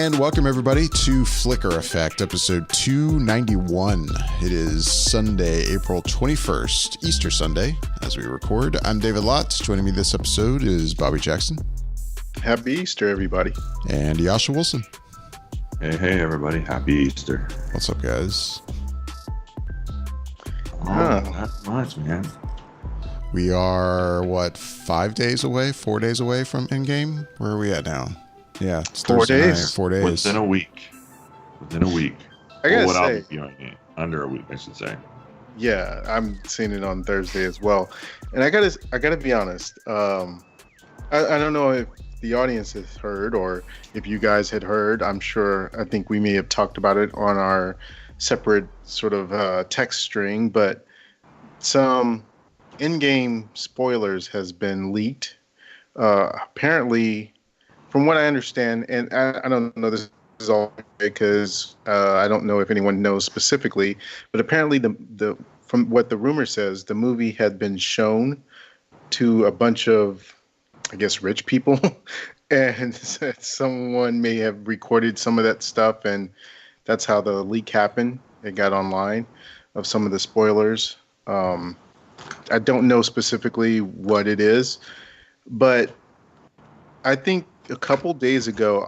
And welcome everybody to Flicker Effect, episode 291. It is Sunday, April 21st, Easter Sunday, as we record. I'm David Lotz. Joining me this episode is Bobby Jackson. Happy Easter, everybody. And Yasha Wilson. Hey, everybody. Happy Easter. What's up, guys? Not much, man. We are, 4 days away from Endgame? Where are we at now? Yeah, it's 4 Thursday days. night, 4 days. Within a week. I gotta without say, viewing it. Under a week, I should say. yeah, I'm seeing it on Thursday as well. And I gotta be honest. I don't know if the audience has heard or if you guys had heard. I think we may have talked about it on our separate sort of text string, but some in-game spoilers has been leaked. Apparently, from what I understand, and I don't know this is all because I don't know if anyone knows specifically, but apparently the from what the rumor says, the movie had been shown to a bunch of, I guess, rich people, and someone may have recorded some of that stuff, and that's how the leak happened. It got online of some of the spoilers. I don't know specifically what it is, but I think a couple days ago,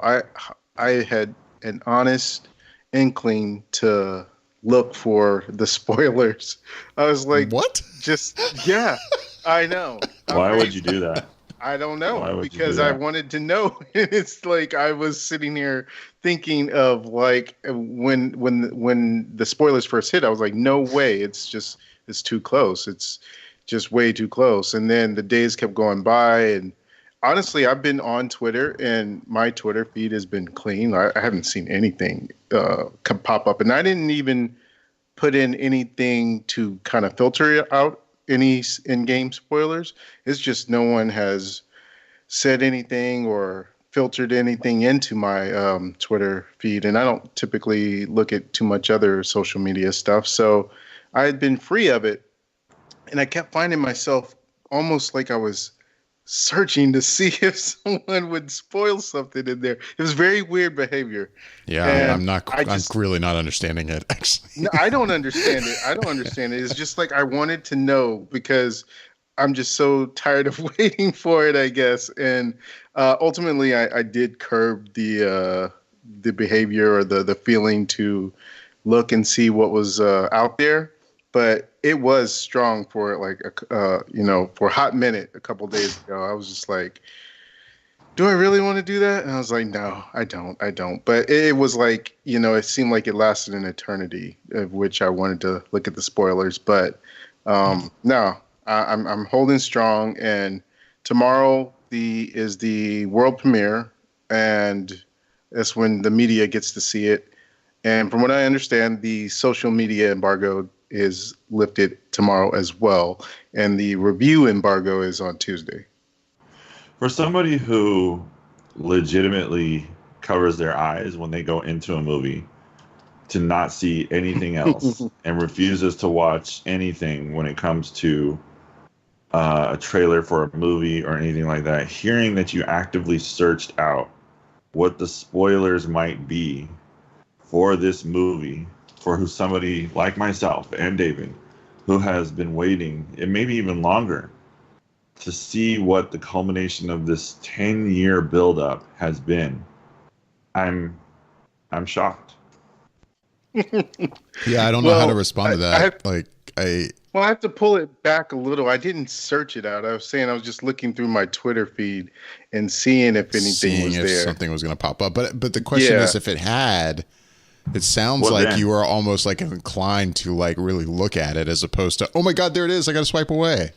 I had an honest inkling to look for the spoilers. I was like, what? Yeah, I know. Why would you do that? I don't know, because I wanted to know. It's like I was sitting here thinking of like when the spoilers first hit, I was like, no way, it's too close. It's just way too close. And then the days kept going by, and honestly, I've been on Twitter, and my Twitter feed has been clean. I haven't seen anything pop up, and I didn't even put in anything to kind of filter out any in-game spoilers. It's just no one has said anything or filtered anything into my Twitter feed, and I don't typically look at too much other social media stuff, so I had been free of it, and I kept finding myself almost like I was searching to see if someone would spoil something in there. It was very weird behavior. Yeah, And I'm really not understanding it, actually. No, I don't understand it. It's just like I wanted to know because I'm just so tired of waiting for it, I guess. And ultimately, I did curb the behavior or the feeling to look and see what was out there. But it was strong for for a hot minute a couple days ago. I was just like, do I really want to do that? And I was like, no, I don't. But it was like, it seemed like it lasted an eternity, of which I wanted to look at the spoilers. But no, I'm holding strong. And tomorrow is the world premiere, and that's when the media gets to see it. And from what I understand, the social media embargo is lifted tomorrow as well, and the review embargo is on Tuesday. For somebody who legitimately covers their eyes when they go into a movie to not see anything else and refuses to watch anything when it comes to a trailer for a movie or anything like that, hearing that you actively searched out what the spoilers might be for this movie, for who somebody like myself and David, who has been waiting, and maybe even longer, to see what the culmination of this 10-year buildup has been. I'm shocked. Yeah, I don't know how to respond to that. I have to pull it back a little. I didn't search it out. I was just looking through my Twitter feed and seeing if anything was there. Something was going to pop up. But the question is, if it had, it sounds you are almost like inclined to like really look at it as opposed to, oh my God, there it is, I got to swipe away.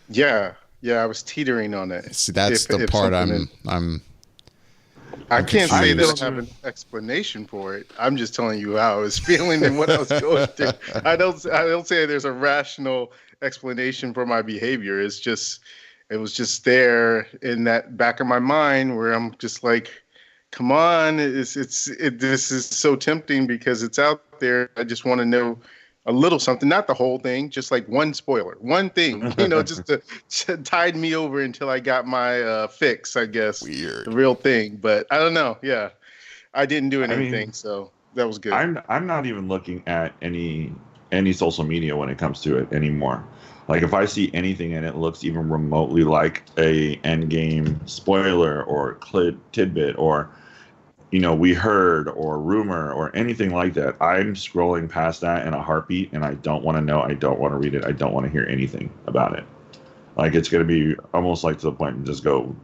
Yeah, I was teetering on it. See, that's the part I can't say that I have an explanation for it. I'm just telling you how I was feeling and what I was going through. I don't say there's a rational explanation for my behavior. It was just there in that back of my mind where I'm just like, come on, this is so tempting because it's out there. I just want to know a little something, not the whole thing, just like one spoiler, one thing, just to tide me over until I got my fix, I guess. Weird. The real thing. But I don't know. Yeah. I didn't do I anything, mean, so that was good. I'm not even looking at any social media when it comes to it anymore. Like if I see anything and it looks even remotely like a Endgame spoiler or tidbit or we heard or rumor or anything like that, I'm scrolling past that in a heartbeat, and I don't want to know. I don't want to read it. I don't want to hear anything about it. Like it's going to be almost like to the point and just go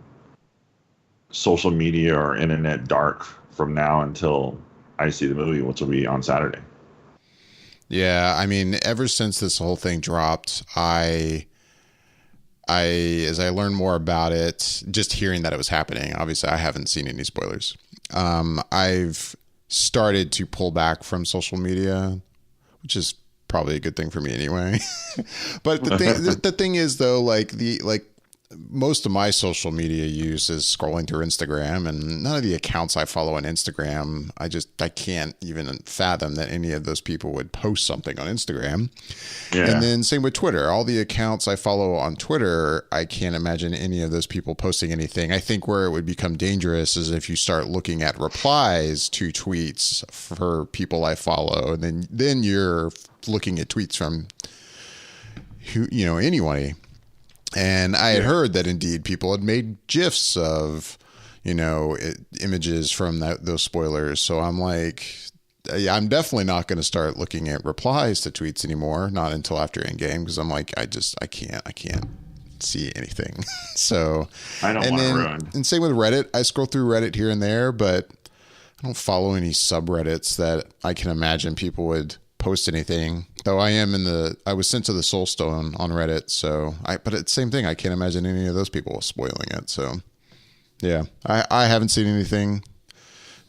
social media or internet dark from now until I see the movie, which will be on Saturday. Yeah, I mean, ever since this whole thing dropped, as I learned more about it, just hearing that it was happening, obviously I haven't seen any spoilers. I've started to pull back from social media, which is probably a good thing for me anyway. But the thing is though, like most of my social media use is scrolling through Instagram, and none of the accounts I follow on Instagram, I can't even fathom that any of those people would post something on Instagram. Yeah. And then same with Twitter. All the accounts I follow on Twitter, I can't imagine any of those people posting anything. I think where it would become dangerous is if you start looking at replies to tweets for people I follow, and then you're looking at tweets from anyone. And I had heard that indeed people had made GIFs of, images from those spoilers. So I'm like, I'm definitely not going to start looking at replies to tweets anymore. Not until after Endgame, because I'm like, I can't see anything. So I don't want to ruin. And same with Reddit. I scroll through Reddit here and there, but I don't follow any subreddits that I can imagine people would post anything. Though I was sent to the Soulstone on Reddit, but it's the same thing. I can't imagine any of those people spoiling it. So yeah, I haven't seen anything,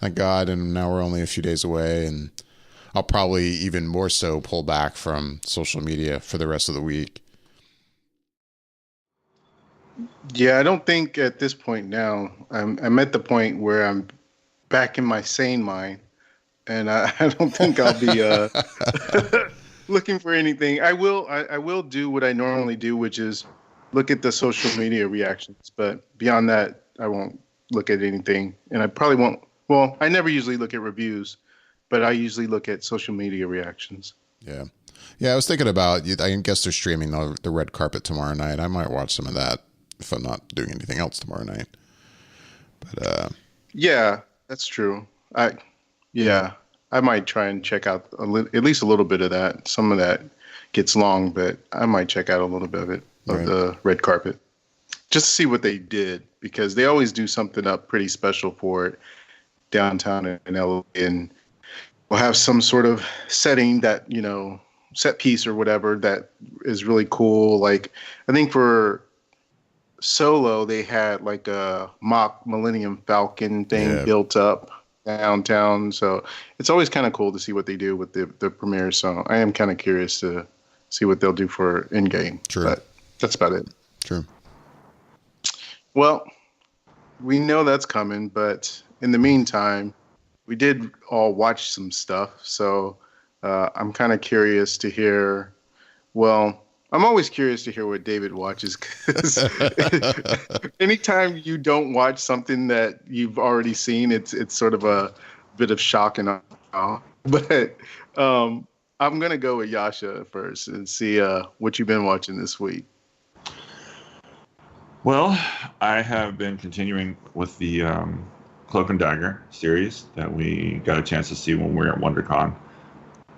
thank God. And now we're only a few days away, and I'll probably even more so pull back from social media for the rest of the week. Yeah, I don't think at this point now, I'm at the point where I'm back in my sane mind, and I don't think I'll be looking for anything. I will do what I normally do, which is look at the social media reactions. But beyond that, I won't look at anything, and I probably won't. Well, I never usually look at reviews, but I usually look at social media reactions. Yeah. I was thinking about. I guess they're streaming the red carpet tomorrow night. I might watch some of that if I'm not doing anything else tomorrow night. But yeah, that's true. I might try and check out at least a little bit of that. Some of that gets long, but I might check out a little bit of it, of the red carpet, just to see what they did, because they always do something up pretty special for it downtown in LA, and we'll have some sort of setting that, set piece or whatever that is really cool. Like, I think for Solo, they had like a mock Millennium Falcon thing built up downtown, so it's always kind of cool to see what they do with the premiere. So I am kind of curious to see what they'll do for Endgame. True. But that's about it. True. Well, we know that's coming, but in the meantime, we did all watch some stuff. So I'm kind of curious to hear. Well, I'm always curious to hear what David watches, because anytime you don't watch something that you've already seen, it's sort of a bit of shock and awe. But I'm going to go with Yasha first and see what you've been watching this week. Well, I have been continuing with the Cloak and Dagger series that we got a chance to see when we were at WonderCon.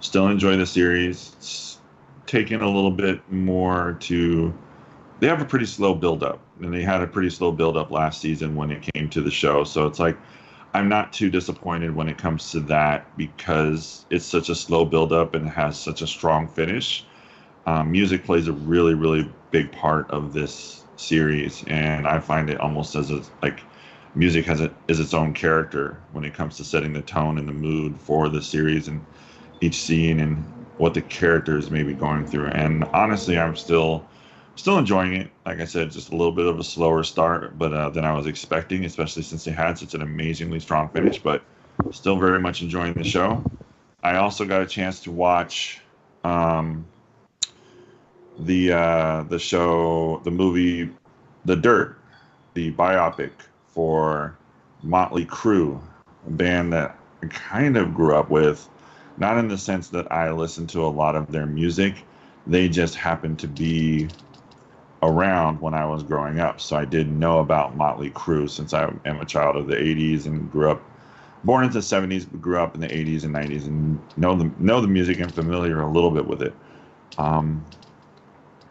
Still enjoy the series. It's taken a little bit more they have a pretty slow build-up, and they had a pretty slow build-up last season when it came to the show. So it's like, I'm not too disappointed when it comes to that, because it's such a slow build-up and has such a strong finish. Music plays a really, really big part of this series, and I find it almost as music is its own character when it comes to setting the tone and the mood for the series and each scene and what the characters may be going through. And honestly, I'm still enjoying it. Like I said, just a little bit of a slower start, but than I was expecting, especially since they had such an amazingly strong finish. But still very much enjoying the show. I also got a chance to watch the show, the movie, The Dirt, the biopic for Motley Crue, band that I kind of grew up with, not in the sense that I listened to a lot of their music. They just happened to be around when I was growing up. So I did know about Motley Crue since I am a child of the 80s and grew up, born into the 70s, but grew up in the 80s and 90s and know the music and familiar a little bit with it.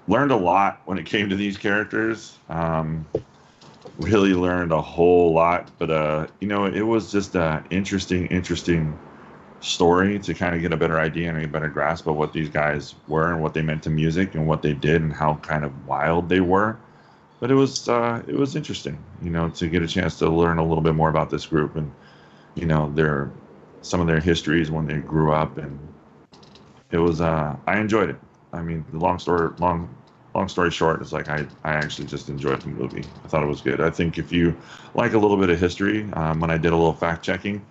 Learned a lot when it came to these characters. Really learned a whole lot, but it was just an interesting story to kind of get a better idea and a better grasp of what these guys were and what they meant to music and what they did and how kind of wild they were. But it was interesting, to get a chance to learn a little bit more about this group and some of their histories when they grew up, and it was I enjoyed it. I mean, the long story short, it's like I actually just enjoyed the movie. I thought it was good. I think if you like a little bit of history, when I did a little fact checking,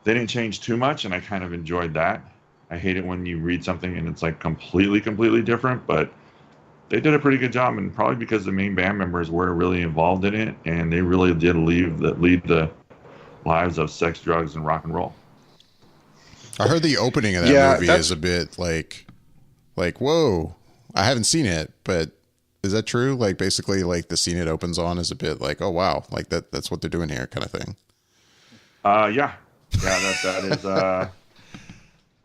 they didn't change too much, and I kind of enjoyed that. I hate it when you read something and it's like completely different, but they did a pretty good job, and probably because the main band members were really involved in it, and they really did lead the lives of sex, drugs, and rock and roll. I heard the opening of that movie is a bit like, whoa. I haven't seen it, but is that true? Like, basically, like, the scene it opens on is a bit like, oh, wow, like, that's what they're doing here kind of thing. Yeah, that is,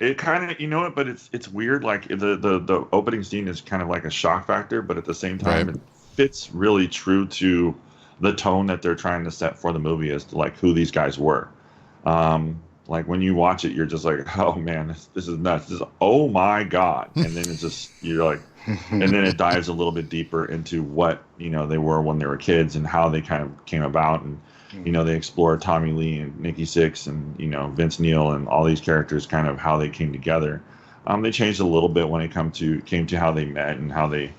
it kind of, but it's weird. Like, the opening scene is kind of like a shock factor, but at the same time, It fits really true to the tone that they're trying to set for the movie as to, like, who these guys were. Like, when you watch it, you're just like, oh, man, this is nuts. Oh, my God. And then it's just, you're like, and then it dives a little bit deeper into what, they were when they were kids and how they kind of came about. And, they explore Tommy Lee and Nikki Sixx and, Vince Neil and all these characters, kind of how they came together. They changed a little bit when it came to how they met and how they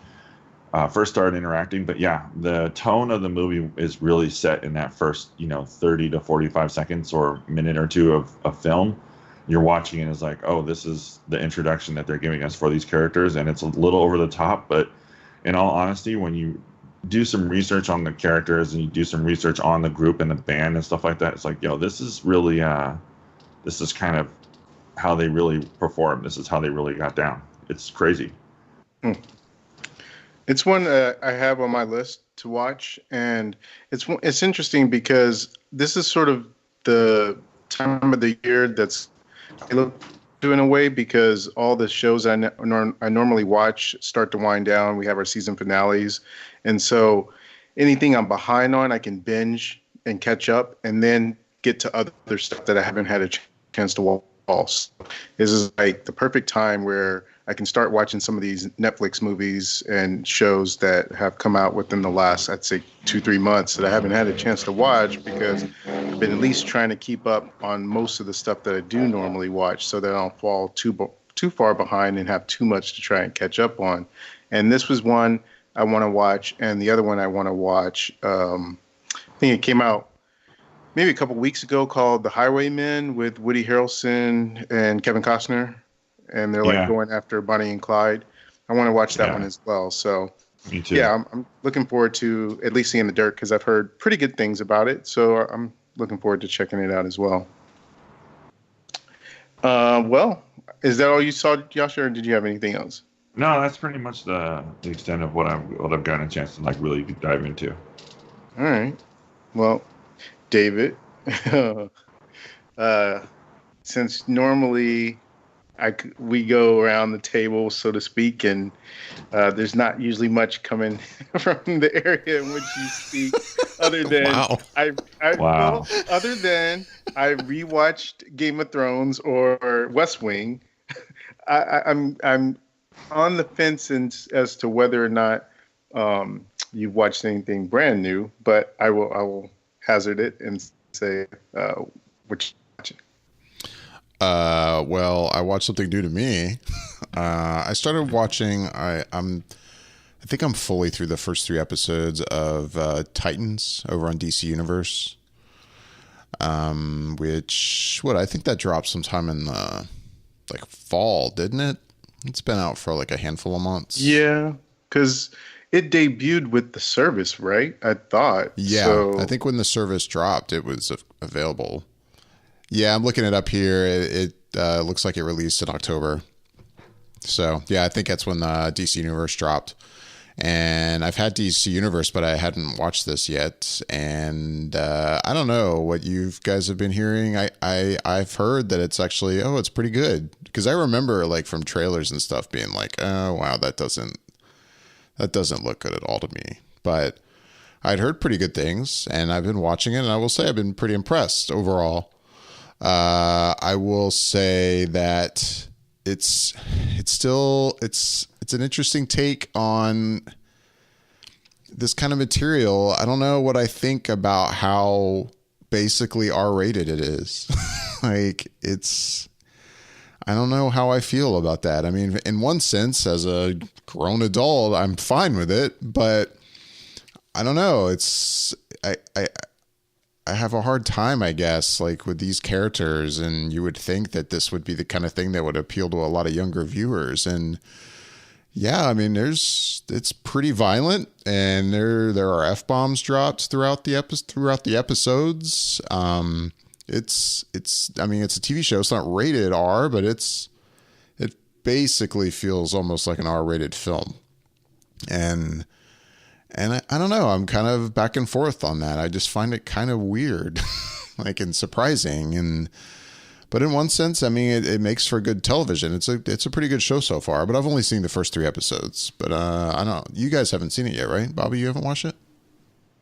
first started interacting. But yeah, the tone of the movie is really set in that first, 30 to 45 seconds or minute or two of film. You're watching it as like, oh, this is the introduction that they're giving us for these characters. And it's a little over the top, but in all honesty, when you do some research on the characters and you do some research on the group and the band and stuff like that, it's like, this is really, this is kind of how they really perform. This is how they really got down. It's crazy. It's one I have on my list to watch, and it's interesting because this is sort of the time of the year that's I look to in a way, because all the shows I normally watch start to wind down. We have our season finales, and so anything I'm behind on, I can binge and catch up, and then get to other stuff that I haven't had a chance to watch. This is like the perfect time where I can start watching some of these Netflix movies and shows that have come out within the last, I'd say, 2-3 months that I haven't had a chance to watch, because I've been at least trying to keep up on most of the stuff that I do normally watch so that I don't fall too far behind and have too much to try and catch up on. And this was one I want to watch, and the other one I want to watch, I think it came out maybe a couple weeks ago, called The Highwaymen with Woody Harrelson and Kevin Costner. And they're like going after Bonnie and Clyde. I want to watch that one as well. So, me too. Yeah, I'm looking forward to at least seeing The Dirt, because I've heard pretty good things about it. So I'm looking forward to checking it out as well. Well, is that all you saw, Josh, or did you have anything else? No, that's pretty much the extent of what I've gotten a chance to like really dive into. All right. Well, David, since normally we go around the table, so to speak, and there's not usually much coming from the area in which you speak, other than Wow. other than I rewatched Game of Thrones or West Wing. I'm on the fence as to whether or not you've watched anything brand new, but I will hazard it and say which. Well, I watched something new to me. I started watching. I think I'm fully through the first 3 episodes of Titans over on DC Universe. Which I think that dropped sometime in the fall, didn't it? It's been out for like a handful of months. Yeah, because it debuted with the service, right? I thought. Yeah, so. I think when the service dropped, it was available. Yeah, I'm looking it up here. It looks like it released in October. So, yeah, I think that's when DC Universe dropped. And I've had DC Universe, but I hadn't watched this yet. And I don't know what you guys have been hearing. I've heard that it's actually, it's pretty good. Because I remember, like, from trailers and stuff being like, oh, wow, that doesn't look good at all to me. But I'd heard pretty good things, and I've been watching it, and I will say I've been pretty impressed overall. I will say that it's an interesting take on this kind of material. I don't know what I think about how basically R-rated it is. Like, I don't know how I feel about that. I mean, in one sense, as a grown adult, I'm fine with it, but I don't know. I have a hard time, I guess, like with these characters, and you would think that this would be the kind of thing that would appeal to a lot of younger viewers. And yeah, I mean, it's pretty violent, and there are F-bombs dropped throughout the episodes. I mean, it's a TV show. It's not rated R, but it basically feels almost like an R-rated film. And I don't know. I'm kind of back and forth on that. I just find it kind of weird, like, and surprising. But in one sense, I mean, it makes for good television. It's a pretty good show so far. But I've only seen the first 3 episodes. But I don't know. You guys haven't seen it yet, right? Bobby, you haven't watched it?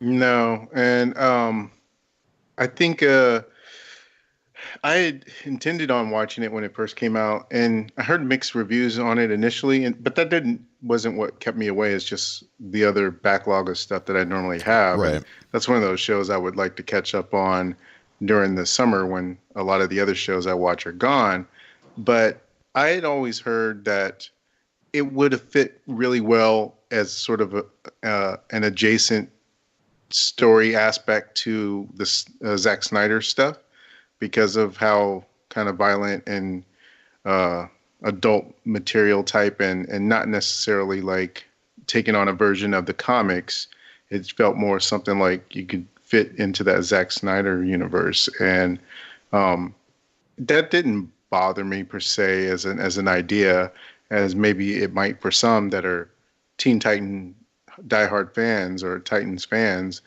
No, and I think I had intended on watching it when it first came out, and I heard mixed reviews on it initially, but that wasn't what kept me away. It's just the other backlog of stuff that I normally have. Right. And that's one of those shows I would like to catch up on during the summer when a lot of the other shows I watch are gone. But I had always heard that it would have fit really well as sort of an adjacent story aspect to this Zack Snyder stuff, because of how kind of violent and adult material type and not necessarily like taking on a version of the comics. It felt more something like you could fit into that Zack Snyder universe. And that didn't bother me per se as an idea, as maybe it might for some that are Teen Titan diehard fans or Titans fans.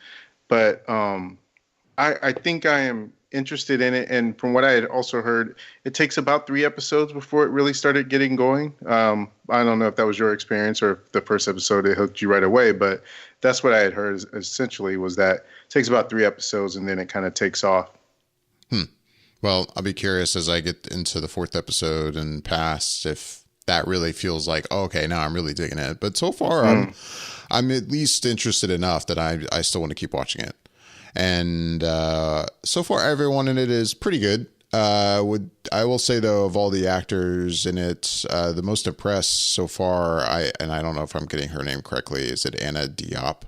But I think I am interested in it, and from what I had also heard, it takes about 3 episodes before it really started getting going. I don't know if that was your experience or if the first episode it hooked you right away, but that's what I had heard essentially, was that it takes about 3 episodes and then it kind of takes off. Well, I'll be curious as I get into the 4th episode and past if that really feels like, oh, okay, now I'm really digging it. But so far, I'm at least interested enough that I still want to keep watching it. And so far, everyone in it is pretty good. I will say though, of all the actors in it, the most impressed so far, and I don't know if I'm getting her name correctly, is it Anna Diop,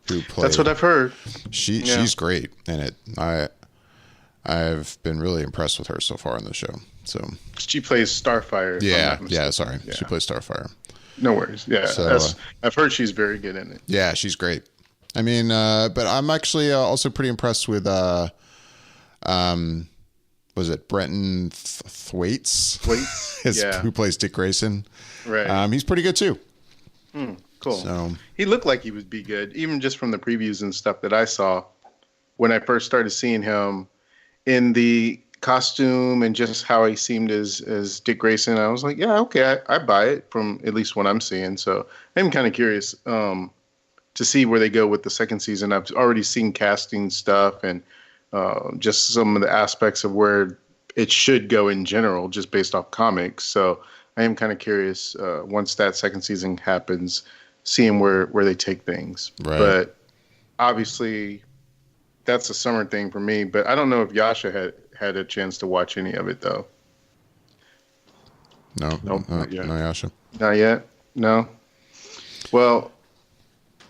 who played? That's what I've heard. She's great in it. I've been really impressed with her so far in the show. So she plays Starfire. Sorry, she plays Starfire. No worries. Yeah, so, I've heard she's very good in it. Yeah, she's great. I mean, but I'm actually also pretty impressed with, was it Brenton Thwaites? Who plays Dick Grayson. Right. He's pretty good too. Cool. So he looked like he would be good, even just from the previews and stuff that I saw when I first started seeing him in the costume and just how he seemed as Dick Grayson. I was like, yeah, okay, I buy it from at least what I'm seeing. So I'm kind of curious to see where they go with the second season. I've already seen casting stuff and just some of the aspects of where it should go in general, just based off comics. So I am kind of curious once that second season happens, seeing where they take things. Right. But obviously, that's a summer thing for me. But I don't know if Yasha had a chance to watch any of it though. No, Yasha. Not yet. No. Well.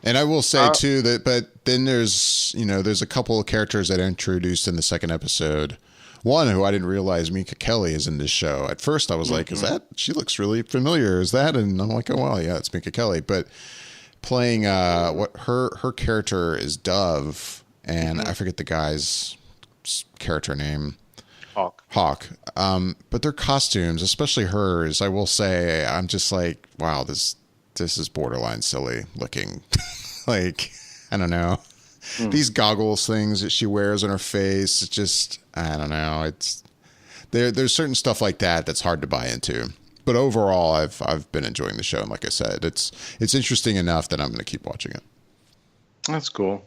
And I will say too but then there's a couple of characters that are introduced in the second episode. One who I didn't realize, Minka Kelly, is in this show. At first I was like, she looks really familiar. Is that? And I'm like, oh, well, yeah, it's Minka Kelly. But playing what her character is Dove, and I forget the guy's character name. Hawk. Hawk. But their costumes, especially hers, I will say, I'm just like, wow, this is borderline silly looking. Like, I don't know. These goggles things that she wears on her face, it's just, I don't know. It's there's certain stuff like that that's hard to buy into. But overall, I've been enjoying the show, and like I said, it's interesting enough that I'm going to keep watching it. That's cool.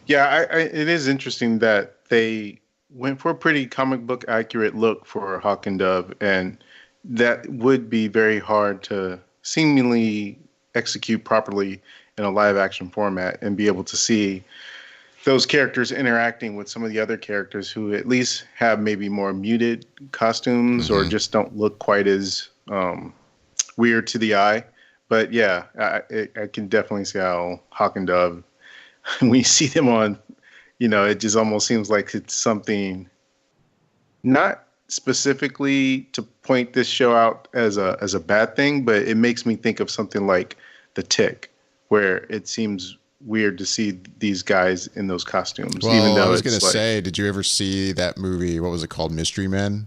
Yeah, it is interesting that they went for a pretty comic book accurate look for Hawk and Dove, and that would be very hard to seemingly execute properly in a live action format and be able to see those characters interacting with some of the other characters who at least have maybe more muted costumes or just don't look quite as weird to the eye. But yeah, I can definitely see how Hawk and Dove, when you see them on, it just almost seems like it's something not specifically to point this show out as a bad thing, but it makes me think of something like The Tick, where it seems weird to see these guys in those costumes. Well, even though I was going to say, did you ever see that movie? What was it called? Mystery Men?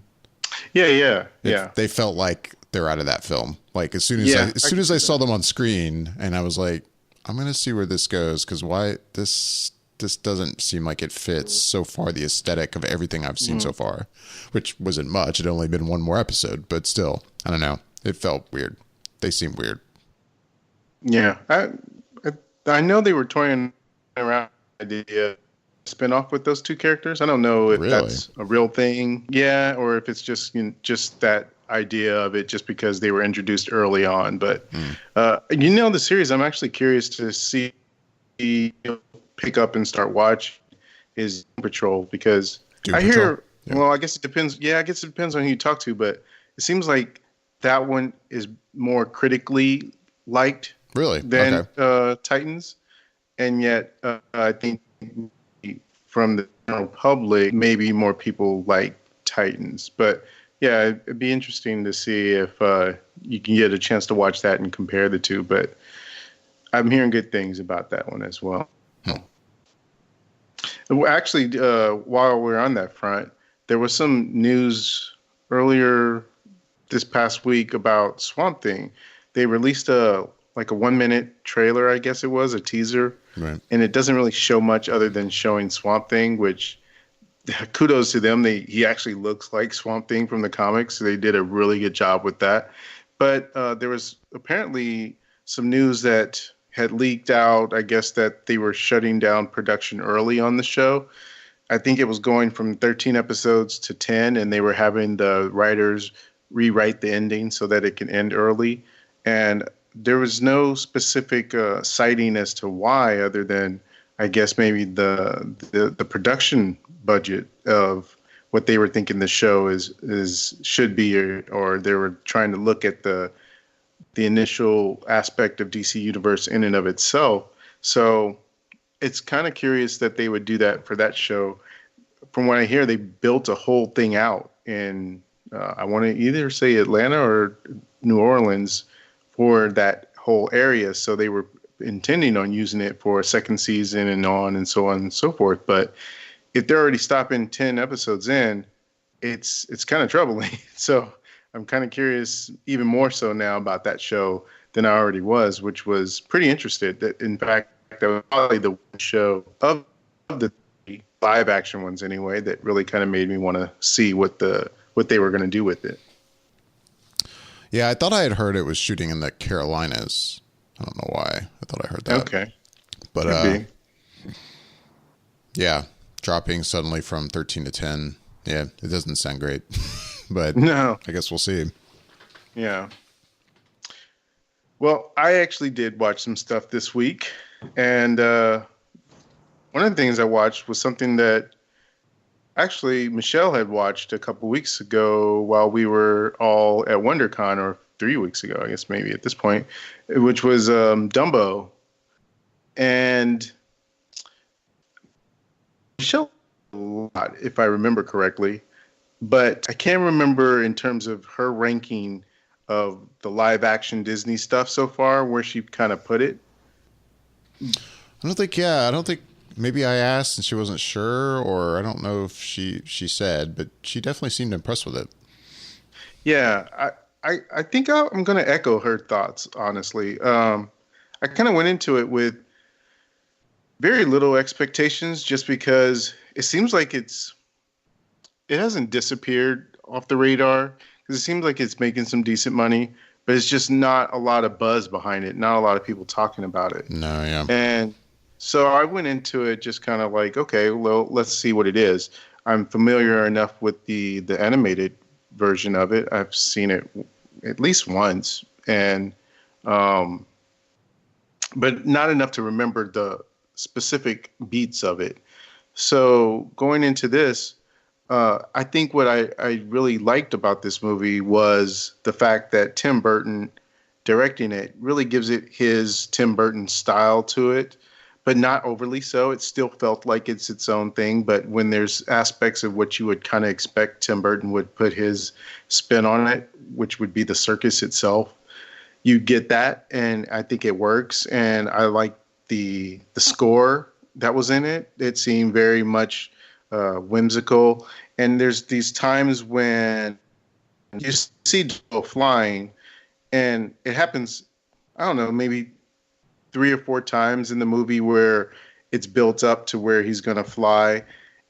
Yeah. They felt like they're out of that film. Like as soon as I saw them on screen, and I was like, I'm going to see where this goes, because why this doesn't seem like it fits so far the aesthetic of everything I've seen so far, which wasn't much. It had only been one more episode, but still, I don't know. It felt weird. They seemed weird. Yeah, I know they were toying around the idea spin off with those two characters. I don't know if that's a real thing, or if it's just just that idea of it just because they were introduced early on. But the series I'm actually curious to see pick up and start watching is Doom Patrol, because Doom I Patrol? hear well, I guess it depends. Yeah, I guess it depends on who you talk to, but it seems like that one is more critically liked than Titans, and yet I think from the general public, maybe more people like Titans. But yeah, it'd be interesting to see if you can get a chance to watch that and compare the two. But I'm hearing good things about that one as well. Actually, while we're on that front, there was some news earlier this past week about Swamp Thing. They released a 1-minute trailer, I guess it was, a teaser. Right. And it doesn't really show much other than showing Swamp Thing, which kudos to them. He actually looks like Swamp Thing from the comics. So they did a really good job with that. But there was apparently some news that had leaked out, I guess, that they were shutting down production early on the show. I think it was going from 13 episodes to 10, and they were having the writers rewrite the ending so that it can end early. And there was no specific citing as to why, other than I guess maybe the production budget of what they were thinking the show should be, or they were trying to look at the initial aspect of DC Universe in and of itself. So it's kind of curious that they would do that for that show. From what I hear, they built a whole thing out in I want to either say Atlanta or New Orleans for that whole area. So they were intending on using it for a second season and on and so on and so forth. But if they're already stopping 10 episodes in, it's kind of troubling. So I'm kind of curious even more so now about that show than I already was, which was pretty interested. That in fact, that was probably the show of the live action ones anyway that really kind of made me want to see what they were going to do with it. Yeah, I thought I had heard it was shooting in the Carolinas. I don't know why. I thought I heard that. Okay. But yeah, dropping suddenly from 13 to 10. Yeah, it doesn't sound great. But no, I guess we'll see. Yeah. Well, I actually did watch some stuff this week. And one of the things I watched was something that actually Michelle had watched a couple weeks ago while we were all at WonderCon, or 3 weeks ago, I guess maybe at this point, which was Dumbo. And Michelle, if I remember correctly, but I can't remember in terms of her ranking of the live action Disney stuff so far, where she kind of put it. I don't think maybe I asked and she wasn't sure, or I don't know if she said, but she definitely seemed impressed with it. Yeah, I think I'm going to echo her thoughts, honestly. I kind of went into it with very little expectations just because it seems like it hasn't disappeared off the radar because it seems like it's making some decent money, but it's just not a lot of buzz behind it, not a lot of people talking about it. No, yeah. And so I went into it just kind of like, okay, well, let's see what it is. I'm familiar enough with the animated version of it. I've seen it at least once, and um, but not enough to remember the specific beats of it. So going into this, I think what I really liked about this movie was the fact that Tim Burton directing it really gives it his Tim Burton style to it, but not overly so. It still felt like it's its own thing, but when there's aspects of what you would kind of expect Tim Burton would put his spin on it, which would be the circus itself, you get that, and I think it works. And I like the score that was in it. It seemed very much whimsical. And there's these times when you see Joe flying, and it happens, I don't know, maybe 3 or 4 times in the movie where it's built up to where he's going to fly.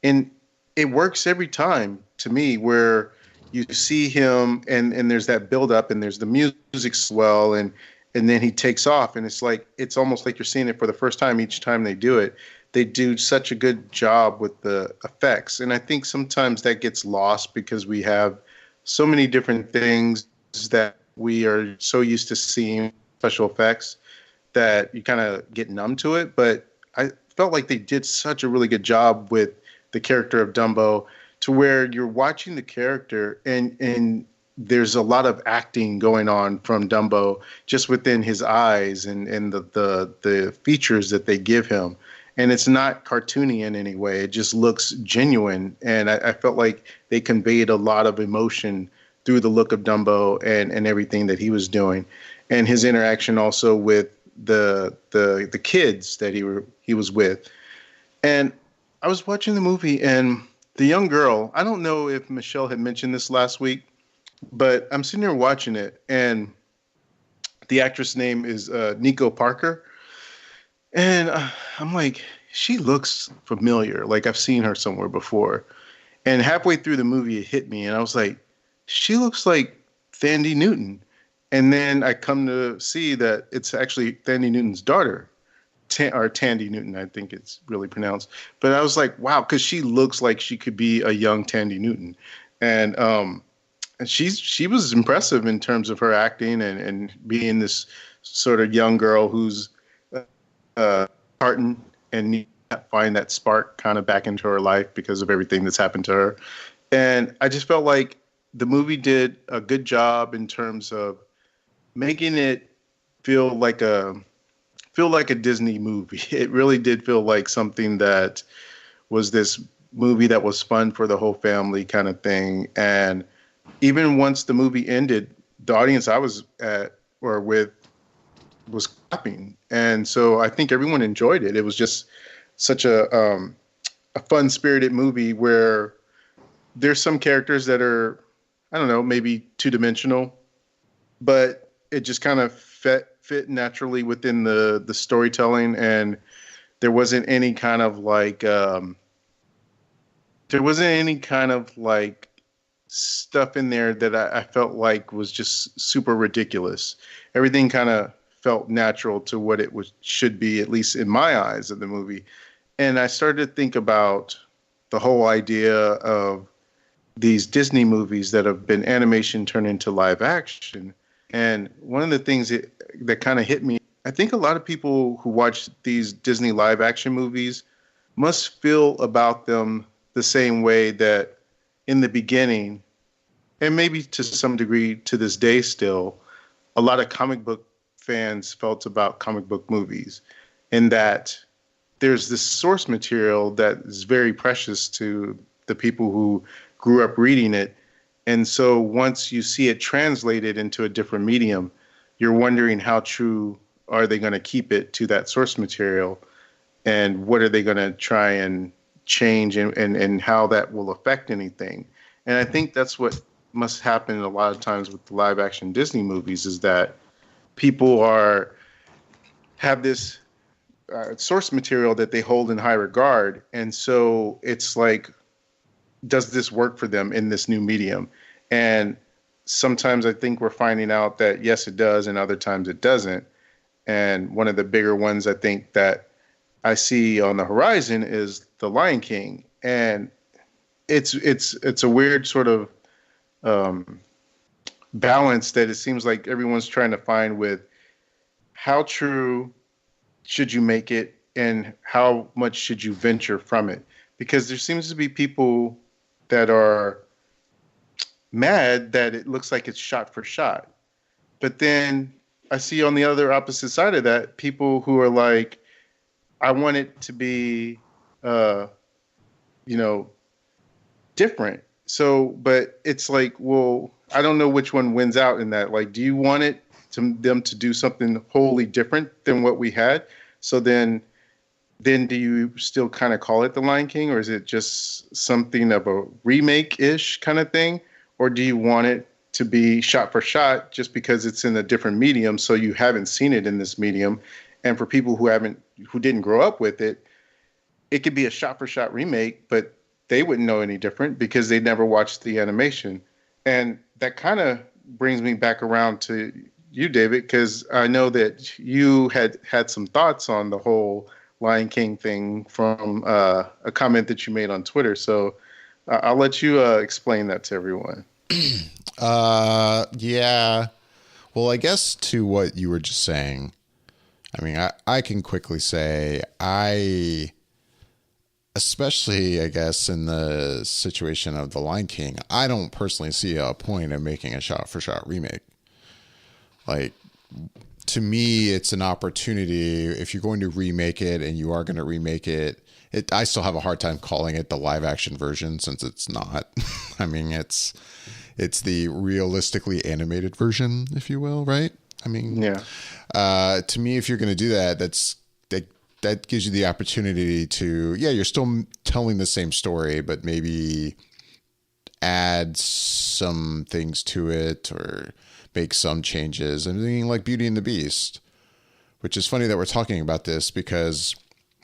And it works every time to me where you see him and there's that build up and there's the music swell and then he takes off, and it's almost like you're seeing it for the first time each time they do it. They do such a good job with the effects. And I think sometimes that gets lost because we have so many different things that we are so used to seeing special effects that you kind of get numb to it. But I felt like they did such a really good job with the character of Dumbo to where you're watching the character and there's a lot of acting going on from Dumbo just within his eyes and the features that they give him. And it's not cartoony in any way. It just looks genuine. And I felt like they conveyed a lot of emotion through the look of Dumbo and everything that he was doing. And his interaction also with the kids that he was with. And I was watching the movie, and the young girl, I don't know if Michelle had mentioned this last week, but I'm sitting there watching it, and the actress name is Nico Parker. And I'm like, she looks familiar. Like I've seen her somewhere before. And halfway through the movie, it hit me, and I was like, she looks like Thandie Newton. And then I come to see that it's actually Thandie Newton's daughter, or Tandy Newton, I think it's really pronounced. But I was like, wow, because she looks like she could be a young Tandy Newton. And she was impressive in terms of her acting and being this sort of young girl who's heartened and need to find that spark kind of back into her life because of everything that's happened to her. And I just felt like the movie did a good job in terms of making it feel like a Disney movie. It really did feel like something that was this movie that was fun for the whole family kind of thing. And even once the movie ended, the audience I was at or with was clapping. And so I think everyone enjoyed it. It was just such a fun spirited movie where there's some characters that are, I don't know, maybe two-dimensional, but it just kind of fit naturally within the storytelling. And there wasn't any kind of like stuff in there that I felt like was just super ridiculous. Everything kind of felt natural to what it should be, at least in my eyes of the movie. And I started to think about the whole idea of these Disney movies that have been animation turned into live action. And one of the things that kind of hit me, I think a lot of people who watch these Disney live action movies must feel about them the same way that in the beginning, and maybe to some degree to this day still, a lot of comic book fans felt about comic book movies, in that there's this source material that is very precious to the people who grew up reading it. And so once you see it translated into a different medium, you're wondering how true are they going to keep it to that source material. and what are they going to try and change, and how that will affect anything. And I think that's what must happen a lot of times with the live action Disney movies, is that people have this source material that they hold in high regard. And so it's like, does this work for them in this new medium? And sometimes I think we're finding out that yes, it does, and other times it doesn't. And one of the bigger ones I think that I see on the horizon is The Lion King. And it's a weird sort of balance that it seems like everyone's trying to find with how true should you make it and how much should you venture from it. Because there seems to be people that are mad that it looks like it's shot for shot. But then I see on the other opposite side of that, people who are like, I want it to be, different. So, but it's like, well, I don't know which one wins out in that. Like, do you want them to do something wholly different than what we had? So then do you still kind of call it The Lion King, or is it just something of a remake-ish kind of thing? Or do you want it to be shot for shot just because it's in a different medium, so you haven't seen it in this medium? And for people who didn't grow up with it, it could be a shot for shot remake, but they wouldn't know any different because they never watched the animation. And that kind of brings me back around to you, David, because I know that you had some thoughts on the whole Lion King thing from a comment that you made on Twitter. So I'll let you explain that to everyone. Yeah. Well, I guess to what you were just saying, I mean, I can quickly say especially, I guess, in the situation of The Lion King, I don't personally see a point in making a shot-for-shot remake. Like, to me, it's an opportunity. If you're going to remake it, and you are going to remake it, I still have a hard time calling it the live-action version, since it's not. I mean, it's the realistically animated version, if you will, right? I mean, yeah. To me, if you're going to do that, that gives you the opportunity to, you're still telling the same story, but maybe add some things to it or make some changes. I'm thinking like Beauty and the Beast, which is funny that we're talking about this because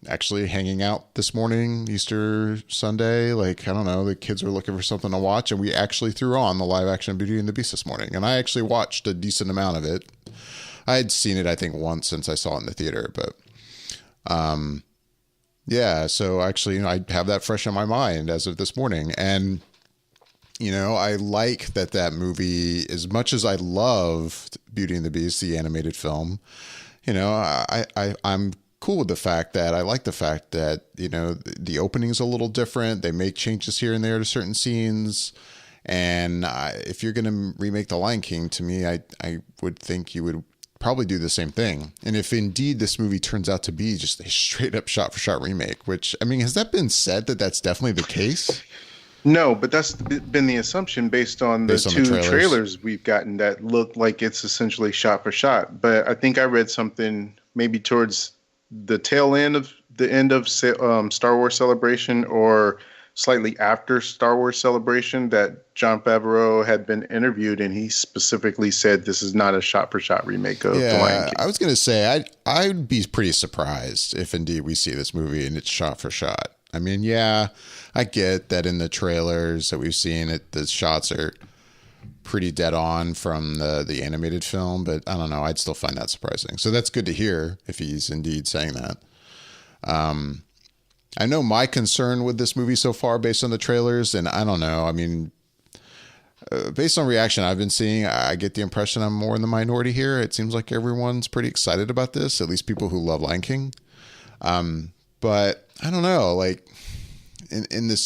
actually hanging out this morning, Easter Sunday, like, I don't know, the kids were looking for something to watch, and we actually threw on the live action Beauty and the Beast this morning. And I actually watched a decent amount of it. I had seen it, I think, once since I saw it in the theater, but so actually, I have that fresh in my mind as of this morning. And, I like that movie, as much as I loved Beauty and the Beast, the animated film, I'm cool with the fact that I like the fact that, the opening's a little different. They make changes here and there to certain scenes. And if you're going to remake The Lion King, to me, I would think you would probably do the same thing. And if indeed this movie turns out to be just a straight up shot for shot remake, which, I mean, has that been said that that's definitely the case? No, but that's been the assumption based on the two trailers we've gotten that look like it's essentially shot for shot. But I think I read something maybe towards the tail end of Star Wars Celebration, or slightly after Star Wars Celebration, that Jon Favreau had been interviewed, and he specifically said this is not a shot-for-shot remake of The Lion King. I was going to say, I'd be pretty surprised if indeed we see this movie and it's shot-for-shot. I mean, I get that in the trailers that we've seen, the shots are pretty dead on from the animated film, but I don't know, I'd still find that surprising. So that's good to hear if he's indeed saying that. I know my concern with this movie so far based on the trailers, and I don't know, I mean, based on reaction I've been seeing, I get the impression I'm more in the minority here. It seems like everyone's pretty excited about this, at least people who love Lion King. But I don't know, like in this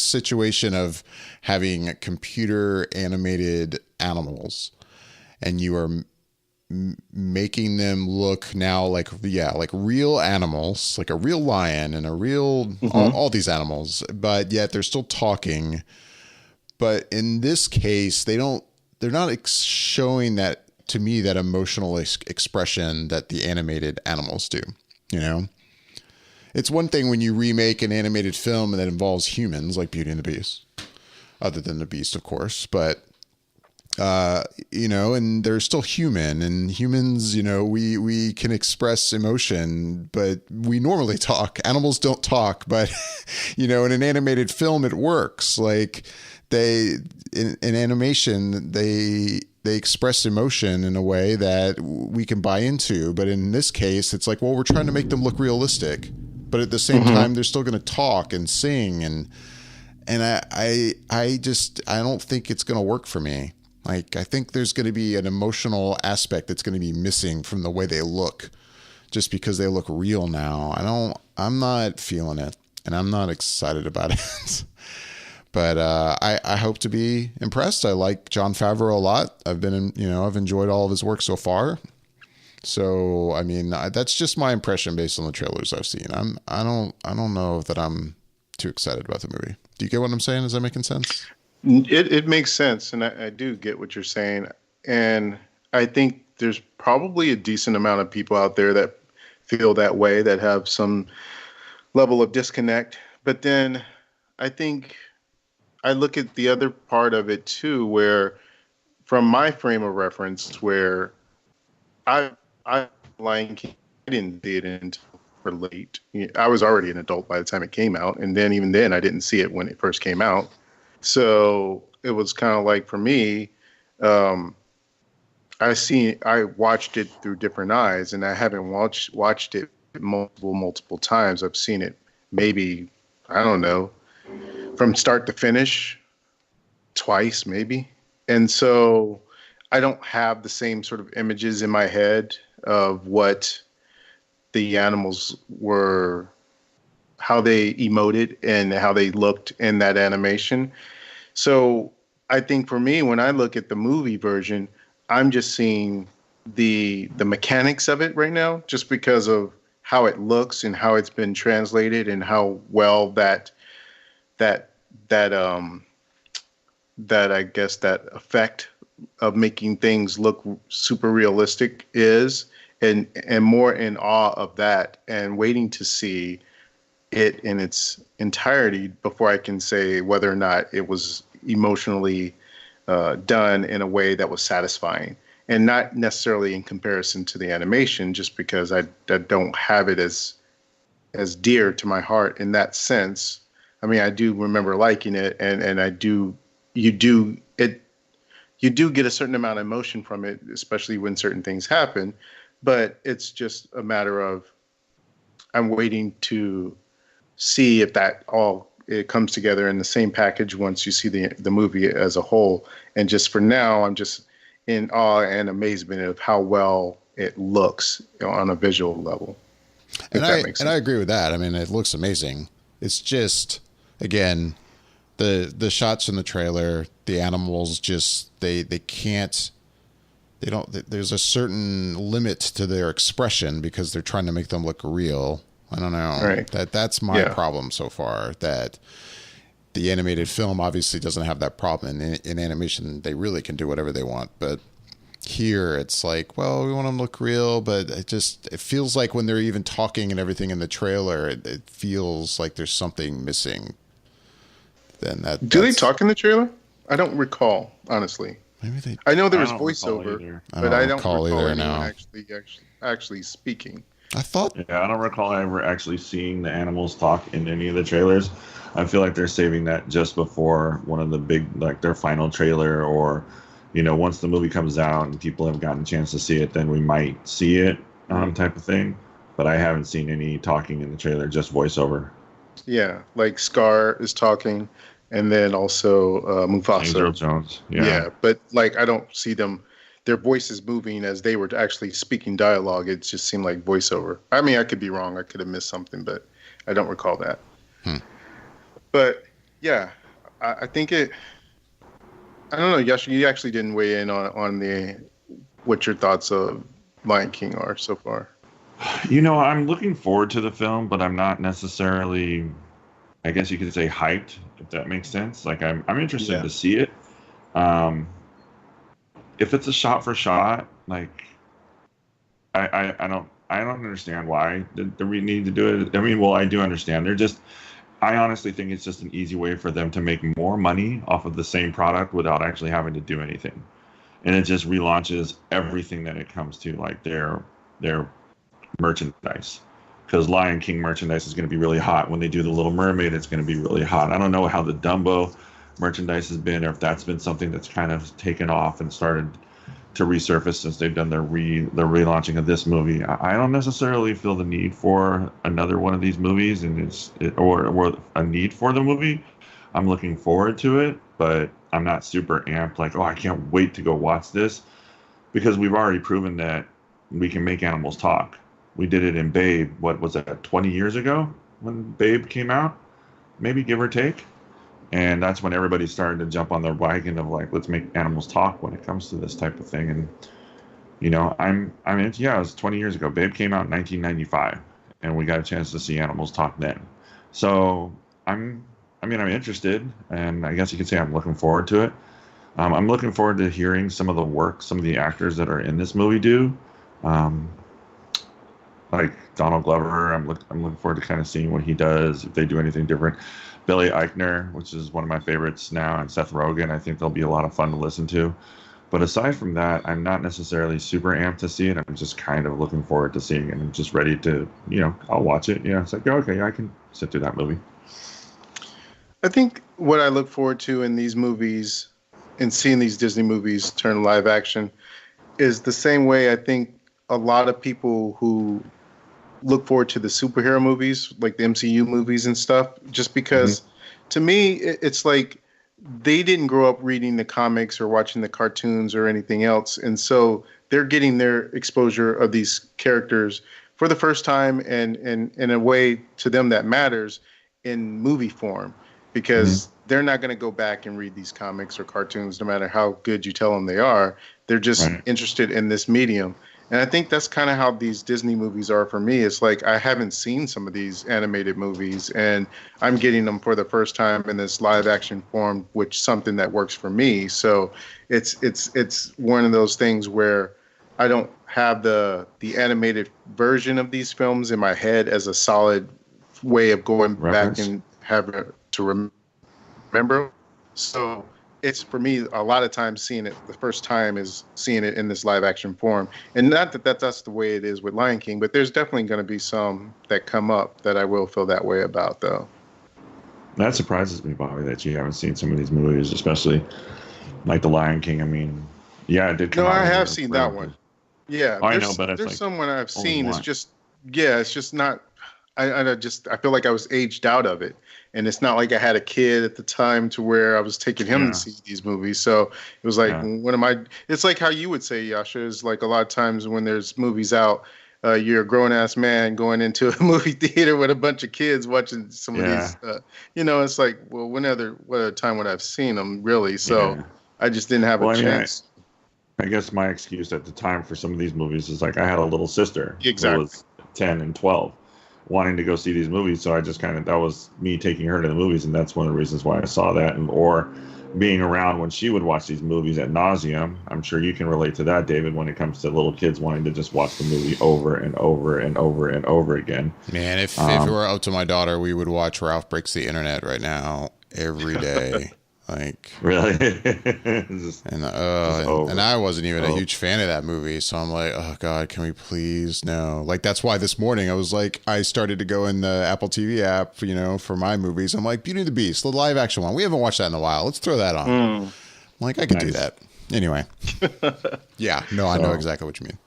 situation of having computer animated animals, and you are making them look now like real animals, like a real lion and a real all these animals, but yet they're still talking. But in this case, they're not showing that, to me, that emotional expression that the animated animals do, it's one thing when you remake an animated film that involves humans, like Beauty and the Beast, other than the Beast, of course, but and they're still human, and humans, we can express emotion, but we normally talk. Animals don't talk, but in an animated film, it works. Like in animation, they express emotion in a way that we can buy into. But in this case, it's like, well, we're trying to make them look realistic, but at the same time, they're still going to talk and sing. And I don't think it's going to work for me. Like, I think there's going to be an emotional aspect that's going to be missing from the way they look, just because they look real now. I'm not feeling it, and I'm not excited about it. But I hope to be impressed. I like Jon Favreau a lot. I've enjoyed all of his work so far. So, I mean, that's just my impression based on the trailers I've seen. I don't know that I'm too excited about the movie. Do you get what I'm saying? Is that making sense? It makes sense, and I do get what you're saying. And I think there's probably a decent amount of people out there that feel that way, that have some level of disconnect. But then I think I look at the other part of it too, where from my frame of reference, where I Lion King, I didn't see it until late. I was already an adult by the time it came out, and then even then I didn't see it when it first came out. So it was kind of like, for me, I watched it through different eyes, and I haven't watched it multiple times. I've seen it maybe, I don't know, from start to finish twice, maybe. And so I don't have the same sort of images in my head of what the animals were, how they emoted and how they looked in that animation. So I think for me, when I look at the movie version, I'm just seeing the mechanics of it right now, just because of how it looks and how it's been translated and how well that I guess that effect of making things look super realistic is, and more in awe of that, and waiting to see it in its entirety before I can say whether or not it was emotionally done in a way that was satisfying, and not necessarily in comparison to the animation, just because I don't have it as dear to my heart in that sense. I mean, I do remember liking it, and you do get a certain amount of emotion from it, especially when certain things happen, but it's just a matter of, I'm waiting to see if it comes together in the same package once you see the movie as a whole. And just for now, I'm just in awe and amazement of how well it looks on a visual level. And I agree with that. I mean, it looks amazing. It's just, again, the shots in the trailer, the animals just, there's a certain limit to their expression because they're trying to make them look real. I don't know. Right. That's my problem so far, that the animated film obviously doesn't have that problem. In animation, they really can do whatever they want. But here it's like, well, we want them to look real, but it feels like when they're even talking and everything in the trailer, it feels like there's something missing. Do they talk in the trailer? I don't recall, honestly. Maybe they. I know there was voiceover, but I don't recall either now. Actually speaking. I thought. Yeah, I don't recall ever actually seeing the animals talk in any of the trailers. I feel like they're saving that just before one of the big, like their final trailer, or, once the movie comes out and people have gotten a chance to see it, then we might see it, type of thing. But I haven't seen any talking in the trailer, just voiceover. Yeah, like Scar is talking, and then also Mufasa. James Earl Jones. Yeah, but like I don't see their voices moving as they were actually speaking dialogue. It just seemed like voiceover. I mean, I could be wrong. I could have missed something, but I don't recall that. But yeah, I think it. I don't know, Yash. You actually didn't weigh in on what your thoughts of Lion King are so far. I'm looking forward to the film, but I'm not necessarily, I guess you could say, hyped, if that makes sense. Like I'm interested to see it. If it's a shot for shot, like I I don't understand why we need to do it. I mean, well, I do understand. I honestly think it's just an easy way for them to make more money off of the same product without actually having to do anything. And it just relaunches everything that it comes to, like their merchandise. Because Lion King merchandise is going to be really hot. When they do the Little Mermaid, it's going to be really hot. I don't know how the Dumbo merchandise has been, or if that's been something that's kind of taken off and started to resurface since they've done their relaunching of this movie. I don't necessarily feel the need for another one of these movies, or a need for the movie. I'm looking forward to it, but I'm not super amped. Like, oh, I can't wait to go watch this, because we've already proven that we can make animals talk. We did it in Babe. What was that? 20 years ago when Babe came out, maybe, give or take. And that's when everybody started to jump on their wagon of like, let's make animals talk when it comes to this type of thing. And, you know, it was 20 years ago. Babe came out in 1995, and we got a chance to see animals talk then. So I'm interested, and I guess you could say I'm looking forward to it. I'm looking forward to hearing some of the work some of the actors that are in this movie do. Like Donald Glover, I'm looking forward to kind of seeing what he does, if they do anything different. Billy Eichner, which is one of my favorites now, and Seth Rogen, I think they'll be a lot of fun to listen to. But aside from that, I'm not necessarily super amped to see it. I'm just kind of looking forward to seeing it. I'm just ready to, I'll watch it. Yeah, it's like, okay, I can sit through that movie. I think what I look forward to in these movies and seeing these Disney movies turn live action is the same way I think a lot of people who look forward to the superhero movies, like the MCU movies and stuff, just because to me, it's like they didn't grow up reading the comics or watching the cartoons or anything else. And so they're getting their exposure of these characters for the first time, and in a way to them that matters, in movie form, because they're not going to go back and read these comics or cartoons, no matter how good you tell them they are. They're just interested in this medium. And I think that's kind of how these Disney movies are for me. It's like I haven't seen some of these animated movies, and I'm getting them for the first time in this live action form, which is something that works for me. So it's one of those things where I don't have the animated version of these films in my head as a solid way of going back and having to remember. So it's, for me, a lot of times seeing it the first time is seeing it in this live action form. And not that that's the way it is with Lion King, but there's definitely going to be some that come up that I will feel that way about, though. That surprises me, Bobby, that you haven't seen some of these movies, especially like The Lion King. I mean, yeah, it did come out. No, I have seen that one. Yeah. I know, but there's someone I've seen. It's just, it's just not, I feel like I was aged out of it. And it's not like I had a kid at the time to where I was taking him to see these movies. So it was like, it's like how you would say, Yasha, is like a lot of times when there's movies out, you're a grown ass man going into a movie theater with a bunch of kids watching some of these, it's like, well, what other time would I have seen them, really? So I just didn't have a chance. I guess my excuse at the time for some of these movies is like I had a little sister who was 10 and 12. Wanting to go see these movies, so I just that was me taking her to the movies, and that's one of the reasons why I saw that, or being around when she would watch these movies at nauseum. I'm sure you can relate to that, David, when it comes to little kids wanting to just watch the movie over and over and over and over again. Man, if it were up to my daughter, we would watch Ralph Breaks the Internet right now every day. Like, really? and I wasn't even a huge fan of that movie, so I'm like, oh god, can we please no? Like, that's why this morning I was like, I started to go in the Apple TV app, for my movies. I'm like, Beauty and the Beast, the live action one. We haven't watched that in a while. Let's throw that on. I'm like, I could do that. Anyway, I know exactly what you mean.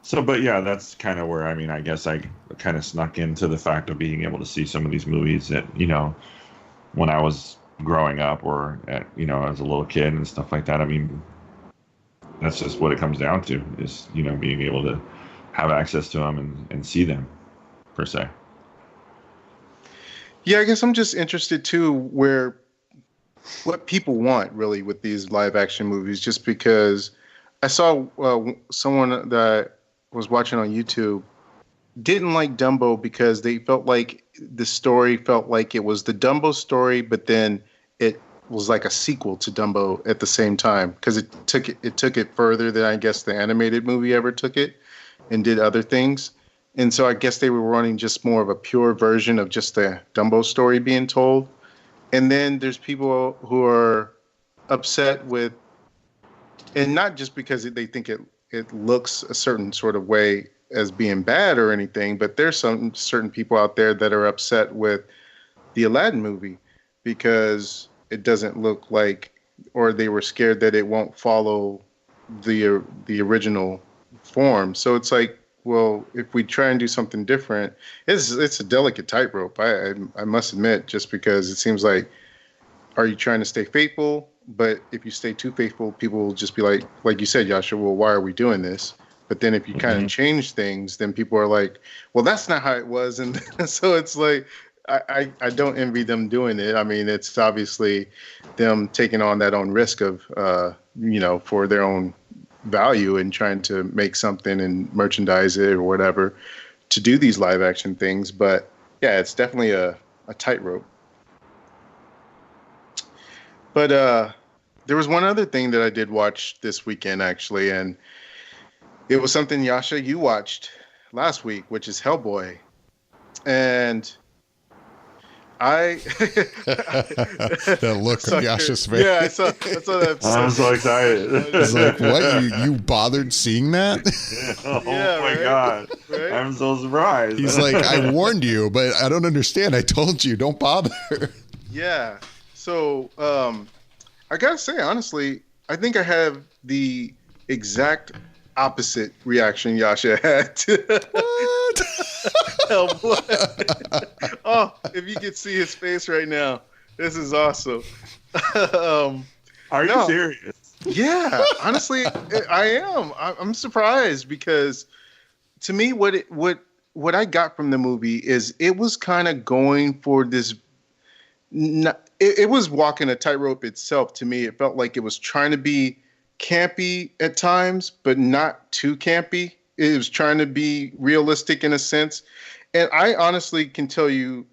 So, but yeah, that's kind of where I guess I kind of snuck into the fact of being able to see some of these movies that when I was growing up, or as a little kid and stuff like that. I mean, that's just what it comes down to, is being able to have access to them and see them, per se. Yeah, I guess I'm just interested too what people want really with these live action movies, just because I saw someone that was watching on YouTube didn't like Dumbo because they felt like the story felt like it was the Dumbo story, but then it was like a sequel to Dumbo at the same time, because it took it further than I guess the animated movie ever took it. and did other things. And so I guess they were wanting just more of a pure version of just the Dumbo story being told. And then there's people who are upset with, and not just because they think it looks a certain sort of way as being bad or anything, but there's some certain people out there that are upset with the Aladdin movie because it doesn't look like, or they were scared that it won't follow the original form. So it's like, well, if we try and do something different, it's a delicate tightrope. I must admit, just because it seems like, are you trying to stay faithful? But if you stay too faithful, people will just be like you said, Yasha, well, why are we doing this? But then if you kind of change things, then people are like, well, that's not how it was. And so it's like, I don't envy them doing it. I mean, it's obviously them taking on that own risk of, for their own value and trying to make something and merchandise it or whatever to do these live action things. But yeah, it's definitely a tightrope. But there was one other thing that I did watch this weekend, actually, and it was something, Yasha, you watched last week, which is Hellboy. And that look on Yasha's face. Yeah, I saw that. I'm so excited. It's like, what? You bothered seeing that? Yeah, my God. Right? I'm so surprised. He's like, I warned you, but I don't understand. I told you, don't bother. Yeah. So, I gotta say, honestly, I think I have the exact opposite reaction Yasha had to Hellboy. Oh, if you could see his face right now, this is awesome. Are you serious? Yeah, honestly, I am. I'm surprised because to me, what I got from the movie is it was kind of going for this. It was walking a tightrope itself to me. It felt like it was trying to be campy at times, but not too campy. It was trying to be realistic in a sense. And I honestly can tell you,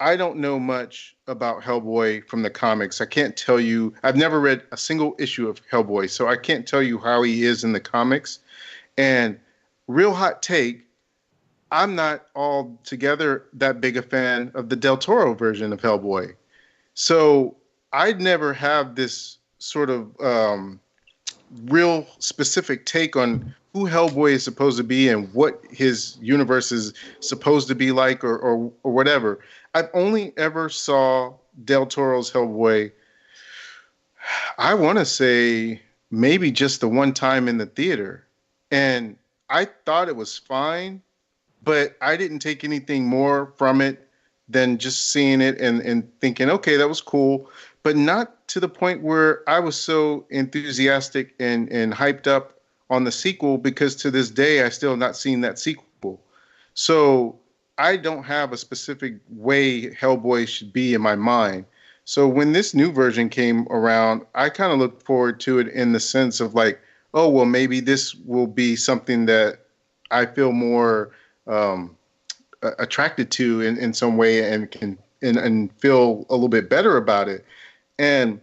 I don't know much about Hellboy from the comics. I can't tell you. I've never read a single issue of Hellboy, so I can't tell you how he is in the comics. And real hot take, I'm not altogether that big a fan of the Del Toro version of Hellboy. So I'd never have this sort of real specific take on who Hellboy is supposed to be and what his universe is supposed to be like or whatever. I've only ever saw Del Toro's Hellboy, I want to say maybe just the one time in the theater. And I thought it was fine, but I didn't take anything more from it than just seeing it and thinking, okay, that was cool, but not to the point where I was so enthusiastic and hyped up on the sequel, because to this day, I still have not seen that sequel. So I don't have a specific way Hellboy should be in my mind. So when this new version came around, I kind of looked forward to it in the sense of like, oh, well, maybe this will be something that I feel more attracted to in some way and can and feel a little bit better about it. And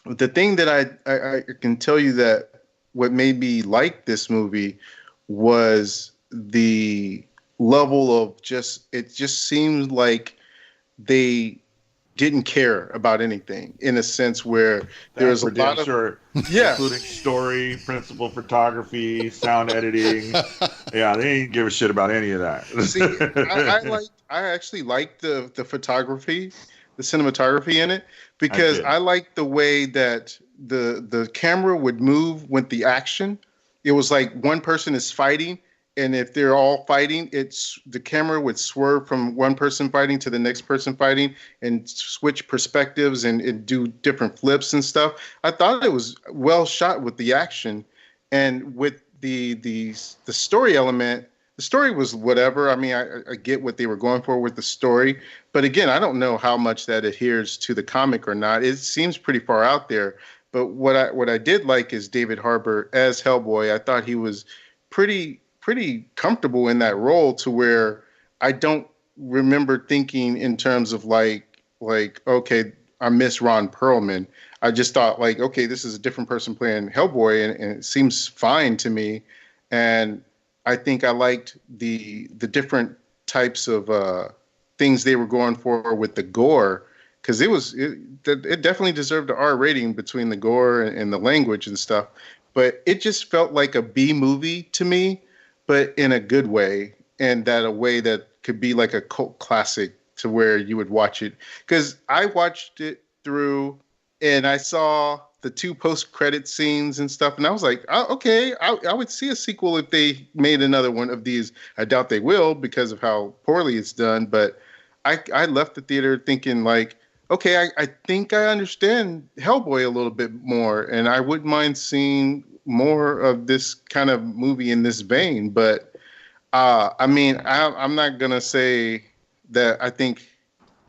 the thing that I can tell you that what made me like this movie was the level of it just seemed like they didn't care about anything, in a sense where there was a lot of including story, principal photography, sound editing. Yeah, they didn't give a shit about any of that. See, I actually liked the photography, the cinematography in it, because I liked the way that the camera would move with the action. It was like one person is fighting, and if they're all fighting, the camera would swerve from one person fighting to the next person fighting and switch perspectives and do different flips and stuff. I thought it was well shot with the action, and with the story element. The story was whatever. I mean, I get what they were going for with the story, but again, I don't know how much that adheres to the comic or not. It seems pretty far out there. But what I did like is David Harbour as Hellboy. I thought he was pretty comfortable in that role, to where I don't remember thinking in terms of like okay, I miss Ron Perlman. I just thought like, okay, this is a different person playing Hellboy, and it seems fine to me. And I think I liked the different types of things they were going for with the gore, because it definitely deserved the R rating between the gore and the language and stuff. But it just felt like a B movie to me, but in a good way, and that a way that could be like a cult classic to where you would watch it. Because I watched it through and I saw the two post-credit scenes and stuff, and I was like, oh, okay, I would see a sequel if they made another one of these. I doubt they will because of how poorly it's done, but I left the theater thinking like, okay, I think I understand Hellboy a little bit more, and I wouldn't mind seeing more of this kind of movie in this vein. But I mean, I'm not gonna say that I think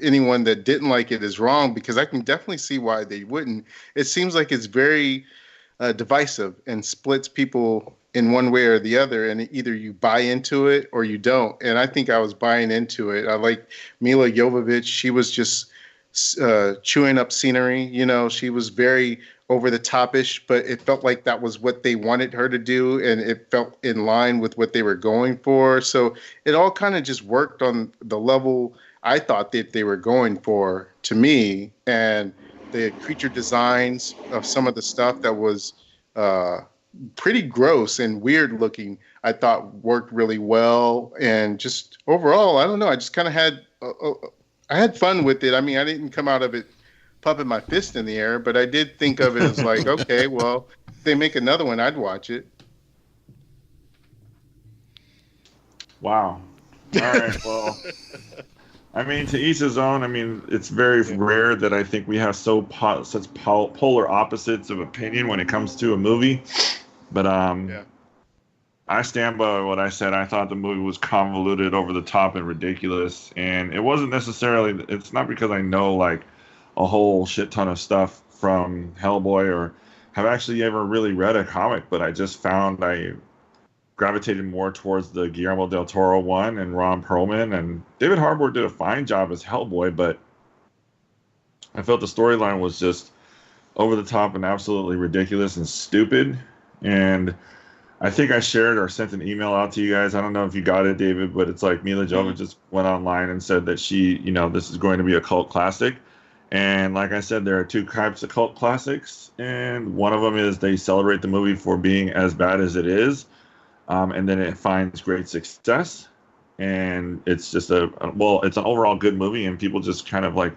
anyone that didn't like it is wrong, because I can definitely see why they wouldn't. It seems like it's very divisive and splits people in one way or the other, and either you buy into it or you don't. And I think I was buying into it. I like Mila Jovovich. She was just chewing up scenery. You know, she was very over the topish, but it felt like that was what they wanted her to do, and it felt in line with what they were going for. So it all kind of just worked on the level I thought that they were going for, to me. And the creature designs of some of the stuff that was pretty gross and weird looking, I thought worked really well. And just overall, I don't know, I just kind of had I had fun with it. I mean, I didn't come out of it pumping my fist in the air, but I did think of it as like, okay, well, if they make another one, I'd watch it. Wow. All right. Well, I mean, to each his own. I mean, it's very rare that I think we have such polar opposites of opinion when it comes to a movie. But I stand by what I said. I thought the movie was convoluted, over the top, and ridiculous. And it wasn't necessarily. It's not because I know like a whole shit ton of stuff from Hellboy or have actually ever really read a comic, but I just found I gravitated more towards the Guillermo del Toro one and Ron Perlman. And David Harbour did a fine job as Hellboy, but I felt the storyline was just over the top and absolutely ridiculous and stupid. And I think I shared or sent an email out to you guys. I don't know if you got it, David, but it's like Mila Jovovich just went online and said that she, this is going to be a cult classic. And like I said, there are two types of cult classics, and one of them is they celebrate the movie for being as bad as it is. And then it finds great success, and it's just it's an overall good movie, and people just kind of like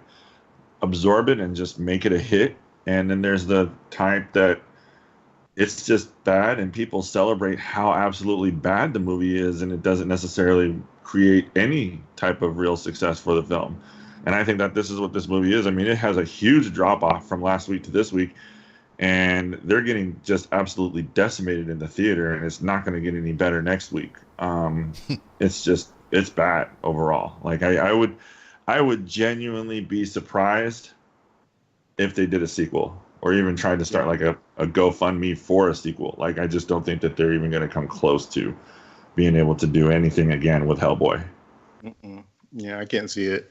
absorb it and just make it a hit. And then there's the type that it's just bad, and people celebrate how absolutely bad the movie is, and it doesn't necessarily create any type of real success for the film. And I think that this is what this movie is. I mean, it has a huge drop off from last week to this week, and they're getting just absolutely decimated in the theater, and it's not going to get any better next week. It's bad overall. Like I would genuinely be surprised if they did a sequel, or even tried to start like a GoFundMe for a sequel. Like, I just don't think that they're even going to come close to being able to do anything again with Hellboy. Mm-mm. Yeah, I can't see it.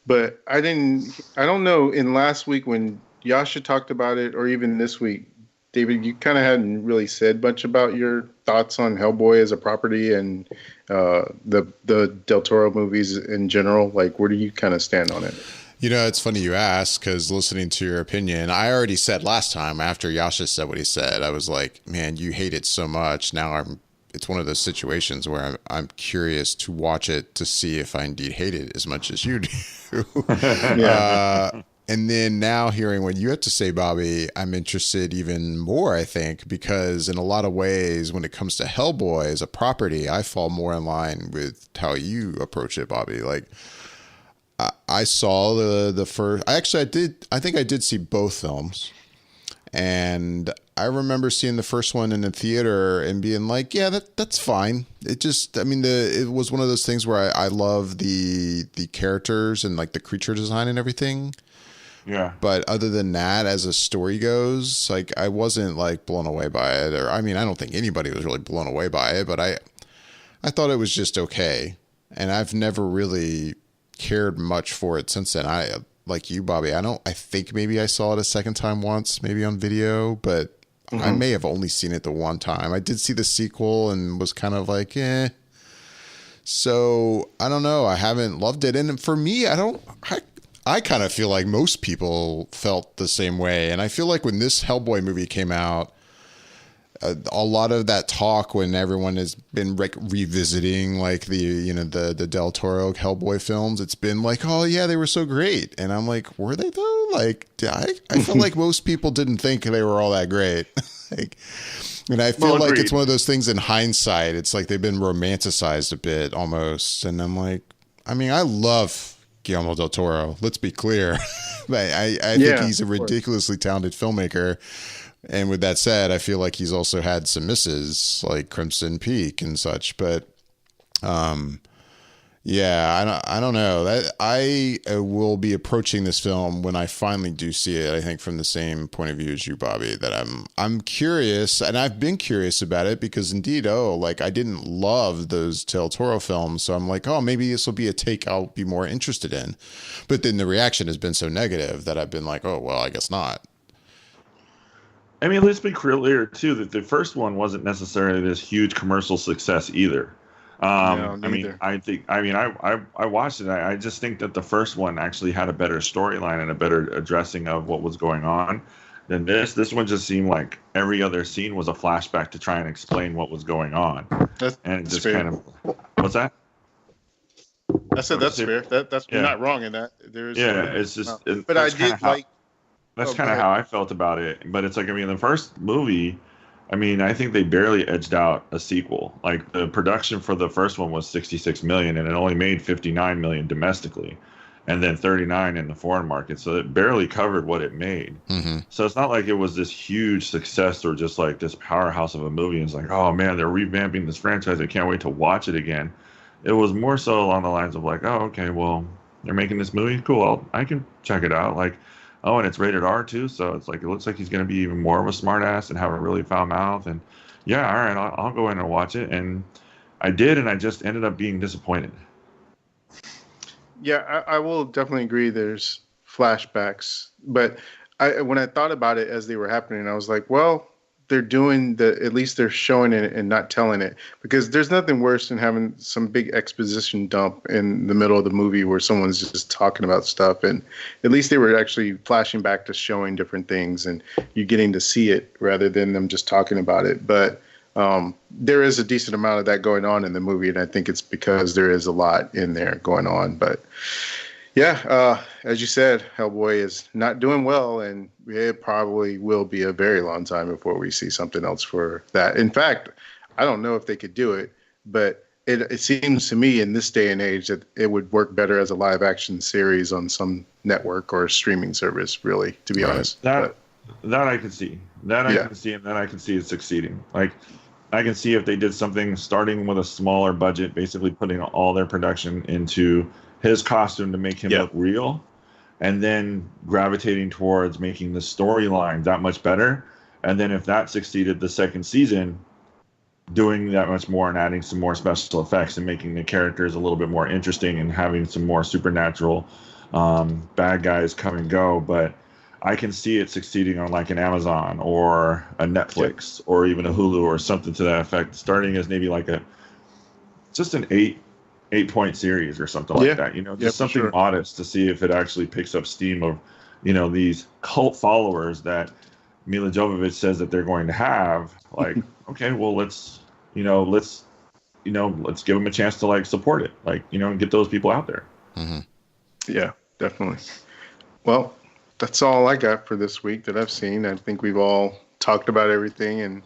But I don't know, in last week when Yasha talked about it, or even this week, David, you kind of hadn't really said much about your thoughts on Hellboy as a property and the Del Toro movies in general. Like, where do you kind of stand on it? It's funny you ask, because listening to your opinion, I already said last time after Yasha said what he said, I was like, man, you hate it so much. Now it's one of those situations where I'm curious to watch it to see if I indeed hate it as much as you do. Yeah. And then now hearing what you have to say, Bobby, I'm interested even more, I think, because in a lot of ways, when it comes to Hellboy as a property, I fall more in line with how you approach it, Bobby. Like, I saw the first. I think I did see both films, and I remember seeing the first one in the theater and being like, yeah, that's fine. It was one of those things where I love the characters and like the creature design and everything. Yeah. But other than that, as a story goes, like, I wasn't like blown away by it. Or, I mean, I don't think anybody was really blown away by it, but I thought it was just okay. And I've never really cared much for it since then. Like you, Bobby, I think maybe I saw it a second time once, maybe on video, but I may have only seen it the one time. I did see the sequel and was kind of like, eh. So I don't know. I haven't loved it. And for me, I kind of feel like most people felt the same way. And I feel like when this Hellboy movie came out, a lot of that talk when everyone has been revisiting like the Del Toro Hellboy films, it's been like, oh yeah, they were so great. And I'm like, were they though? Like, I feel like most people didn't think they were all that great. Like, and I feel like it's one of those things in hindsight, it's like they've been romanticized a bit almost. And I'm like, I mean, I love Guillermo del Toro. Let's be clear. I think he's a ridiculously talented filmmaker. And with that said, I feel like he's also had some misses like Crimson Peak and such. But yeah, I don't know. That I will be approaching this film when I finally do see it, I think from the same point of view as you, Bobby, that I'm curious, and I've been curious about it because indeed, like I didn't love those Del Toro films, so I'm like, oh, maybe this will be a take I'll be more interested in. But then the reaction has been so negative that I've been like, oh, well, I guess not. I mean, let's be clear too that the first one wasn't necessarily this huge commercial success either. I watched it. I just think that the first one actually had a better storyline and a better addressing of what was going on than this. This one just seemed like every other scene was a flashback to try and explain what was going on. And it just fair. Kind of, what's that? I said that's fair. That's you're not wrong in that. There is it's just. But I did like. That's kind of how I felt about it. But it's like, I mean, the first movie, I mean, I think they barely edged out a sequel. Like the production for the first one was 66 million and it only made 59 million domestically and then 39 in the foreign market. So it barely covered what it made. Mm-hmm. So it's not like it was this huge success or just like this powerhouse of a movie. And it's like, oh man, they're revamping this franchise. I can't wait to watch it again. It was more so along the lines of like, oh, okay, well, they're making this movie. Cool. I can check it out. Like, oh, and it's rated R too, so it's like it looks like he's going to be even more of a smartass and have a really foul mouth. And yeah, all right, I'll go in and watch it. And I did, and I just ended up being disappointed. Yeah, I will definitely agree. There's flashbacks, but when I thought about it as they were happening, I was like, well, they're doing at least they're showing it and not telling it, because there's nothing worse than having some big exposition dump in the middle of the movie where someone's just talking about stuff. And at least they were actually flashing back to showing different things and you getting to see it rather than them just talking about it. But there is a decent amount of that going on in the movie. And I think it's because there is a lot in there going on. But yeah, as you said, Hellboy is not doing well, and it probably will be a very long time before we see something else for that. In fact, I don't know if they could do it, but it seems to me in this day and age that it would work better as a live action series on some network or streaming service, really, to be honest. That I can see. I can see, and then I can see it succeeding. Like, I can see if they did something starting with a smaller budget, basically putting all their production into his costume to make him look real, and then gravitating towards making the storyline that much better. And then if that succeeded, the second season, doing that much more and adding some more special effects and making the characters a little bit more interesting and having some more supernatural bad guys come and go. But I can see it succeeding on like an Amazon or a Netflix or even a Hulu or something to that effect, starting as maybe like just an 8-point series or something like that, just something modest to see if it actually picks up steam of, these cult followers that Mila Jovovich says that they're going to have. Like, okay, well, let's give them a chance to like support it, like, and get those people out there. Mm-hmm. Yeah, definitely. Well, that's all I got for this week that I've seen. I think we've all talked about everything, and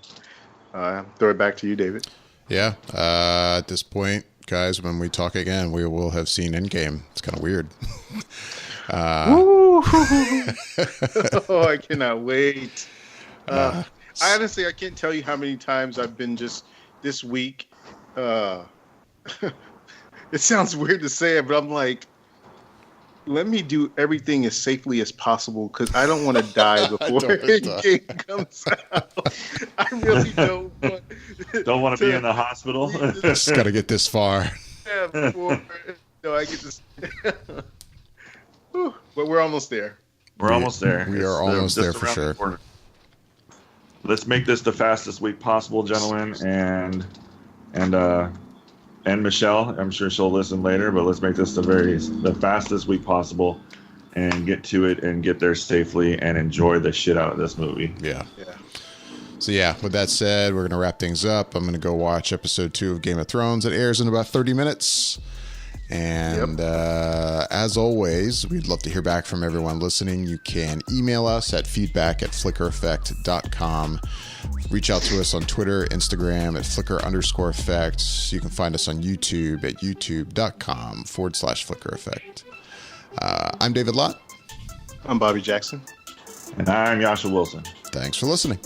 throw it back to you, David. Yeah, at this point, guys, when we talk again, we will have seen Endgame. It's kind of weird. I cannot wait. Honestly, I can't tell you how many times I've been just this week. It sounds weird to say it, but I'm like, let me do everything as safely as possible because I don't want to die before Endgame comes out. I really don't want to be in the hospital. Just got to get this far. Yeah, before I get this. But we're almost there. We're almost there. We are almost there for sure. let's make this the fastest week possible, gentlemen, and Michelle. I'm sure she'll listen later, but let's make this the fastest week possible, and get to it and get there safely and enjoy the shit out of this movie. Yeah. So yeah, with that said, we're going to wrap things up. I'm going to go watch episode 2 of Game of Thrones. It airs in about 30 minutes. And as always, we'd love to hear back from everyone listening. You can email us at feedback@flickereffect.com. Reach out to us on Twitter, Instagram at @flicker_effect. You can find us on YouTube at youtube.com/flickereffect. I'm David Lott. I'm Bobby Jackson. And I'm Yasha Wilson. Thanks for listening.